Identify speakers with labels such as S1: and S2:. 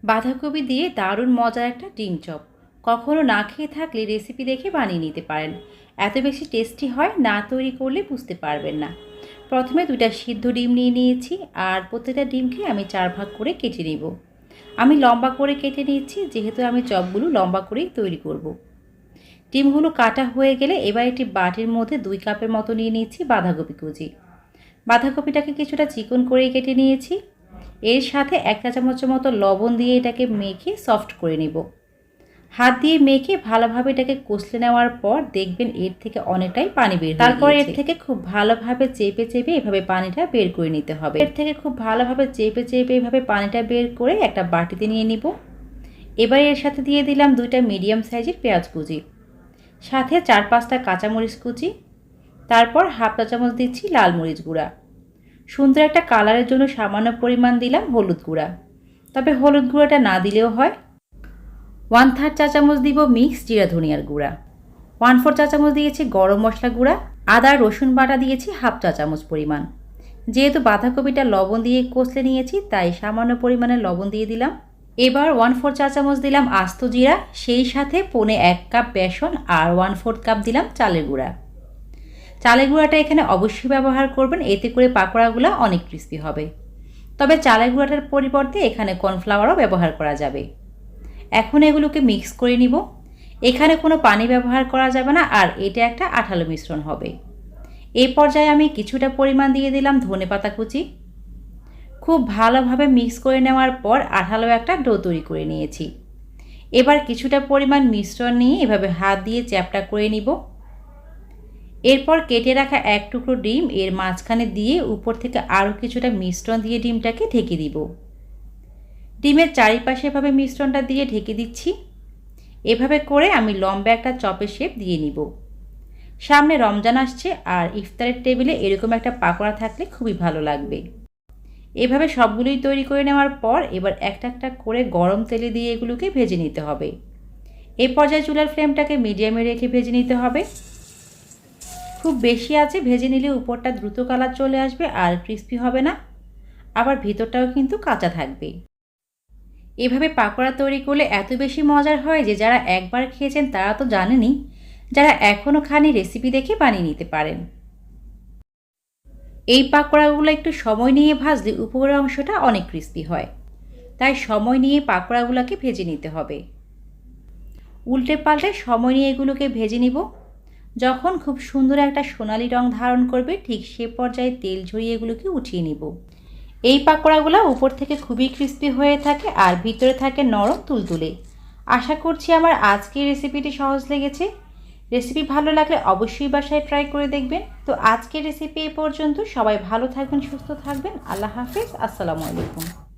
S1: বাঁধাকপি দিয়ে দারুণ মজার একটা ডিম চপ কখনো না খেয়ে থাকলে রেসিপি দেখে বানিয়ে নিতে পারেন। এত বেশি টেস্টি হয়, না তৈরি করলে বুঝতে পারবেন না। প্রথমে 2টা সিদ্ধ ডিম নিয়ে নিয়েছি আর প্রত্যেকটা ডিমকে আমি 4 ভাগ করে কেটে নেব। আমি লম্বা করে কেটে নিয়েছি, যেহেতু আমি চপগুলো লম্বা করেই তৈরি করব। ডিমগুলো কাটা হয়ে গেলে এবার একটি বাটির মধ্যে 2 কাপের মতো নিয়ে নিয়েছি বাঁধাকপি কুচি। বাঁধাকপিটাকে কিছুটা চিকন করে কেটে নিয়েছি। এর সাথে 1 চা চামচের মতো লবণ দিয়ে এটাকে মেখে সফট করে নেব। হাত দিয়ে মেখে ভালোভাবে এটাকে কষলে নেওয়ার পর দেখবেন এর থেকে অনেকটাই পানি বের হয়ে তারপর এর থেকে খুব ভালোভাবে চেপে চেপে এভাবে পানিটা বের করে নিতে হবে। এর থেকে খুব ভালোভাবে চেপে চেপে এভাবে পানিটা বের করে একটা বাটিতে নিয়ে নিব। এবার এর সাথে দিয়ে দিলাম 2টা মিডিয়াম সাইজের পেঁয়াজ কুচি, সাথে 4-5টা কাঁচামরিচ কুচি, তারপর হাফ চা চামচ দিচ্ছি লাল মরিচ গুঁড়া। সুন্দর একটা কালারের জন্য সামান্য পরিমাণ দিলাম হলুদ গুঁড়া, তবে হলুদ গুঁড়াটা না দিলেও হয়। 1/3 চা চামচ দিব মিক্স জিরা ধনিয়ার গুঁড়া। 1/4 চা চামচ দিয়েছি গরম মশলা গুঁড়া। আদা রসুন বাটা দিয়েছি হাফ চা চামচ পরিমাণ। যেহেতু বাঁধাকপিটা লবণ দিয়ে কষলে নিয়েছি, তাই সামান্য পরিমাণে লবণ দিয়ে দিলাম। এবার 1/4 চা চামচ দিলাম আস্ত জিরা, সেই সাথে 1 কাপ বেসন আর 1/4 কাপ দিলাম চালের গুঁড়া। চালের গুঁড়াটা এখানে অবশ্যই ব্যবহার করবেন, এতে করে পাকোড়াগুলো অনেক ক্রিস্পি হবে। তবে চালের গুঁড়াটার পরিবর্তে এখানে কর্নফ্লাওয়ারও ব্যবহার করা যাবে। এখন এগুলোকে মিক্স করে নিব। এখানে কোনো পানি ব্যবহার করা যাবে না, আর এটা একটা আঠালো মিশ্রণ হবে। এই পর্যায়ে আমি কিছুটা পরিমাণ দিয়ে দিলাম ধনেপাতা কুচি। খুব ভালোভাবে মিক্স করে নেওয়ার পর আঠালো একটা ডো তৈরি করে নিয়েছি। এবার কিছুটা পরিমাণ মিশ্রণ নিয়ে এভাবে হাত দিয়ে চ্যাপটা করে নিব। এরপর কেটে রাখা 1 টুকরো ডিম এর মাঝখানে দিয়ে উপর থেকে আরও কিছুটা মিশ্রণ দিয়ে ডিমটাকে ঢেকে দিব। ডিমের চারিপাশে এভাবে মিশ্রণটা দিয়ে ঢেকে দিচ্ছি। এভাবে করে আমি লম্বা একটা চপের শেপ দিয়ে নিব। সামনে রমজান আসছে, আর ইফতারের টেবিলে এরকম একটা পাকোড়া থাকলে খুবই ভালো লাগবে। এভাবে সবগুলোই তৈরি করে নেওয়ার পর এবার একটা একটা করে গরম তেলে দিয়ে এগুলোকে ভেজে নিতে হবে। এই পর্যায়ে চুলার ফ্লেমটাকে মিডিয়ামে রেখে ভেজে নিতে হবে। খুব বেশি আছে ভেজে নিলে উপরটা দ্রুত কালার চলে আসবে আর ক্রিস্পি হবে না, আবার ভিতরটাও কিন্তু কাঁচা থাকবে। এভাবে পাকোড়া তৈরি করলে এত বেশি মজার হয় যে যারা একবার খেয়েছেন তারা তো জানেনই, যারা এখনও খানি রেসিপি দেখে বানিয়ে নিতে পারেন। এই পাকোড়াগুলো একটু সময় নিয়ে ভাজলে উপরের অংশটা অনেক ক্রিস্পি হয়, তাই সময় নিয়ে পাকোড়াগুলোকে ভেজে নিতে হবে। উল্টে পাল্টে সময় নিয়ে এগুলোকে ভেজে নিব। যখন খুব সুন্দর একটা সোনালি রং ধারণ করবে, ঠিক সে পর্যায়ে তেল ঝরিয়ে এগুলোকে উঠিয়ে নিব। এই পাকোড়াগুলো উপর থেকে খুবই ক্রিস্পি হয়ে থাকে আর ভিতরে থাকে নরম তুলতুলে। আশা করছি আমার আজকের রেসিপিটি সহজ লেগেছে। রেসিপি ভালো লাগলে অবশ্যই বাসায় ট্রাই করে দেখবেন। তো আজকের রেসিপি এই পর্যন্ত। সবাই ভালো থাকবেন, সুস্থ থাকবেন। আল্লাহ হাফেজ। আসসালামু আলাইকুম।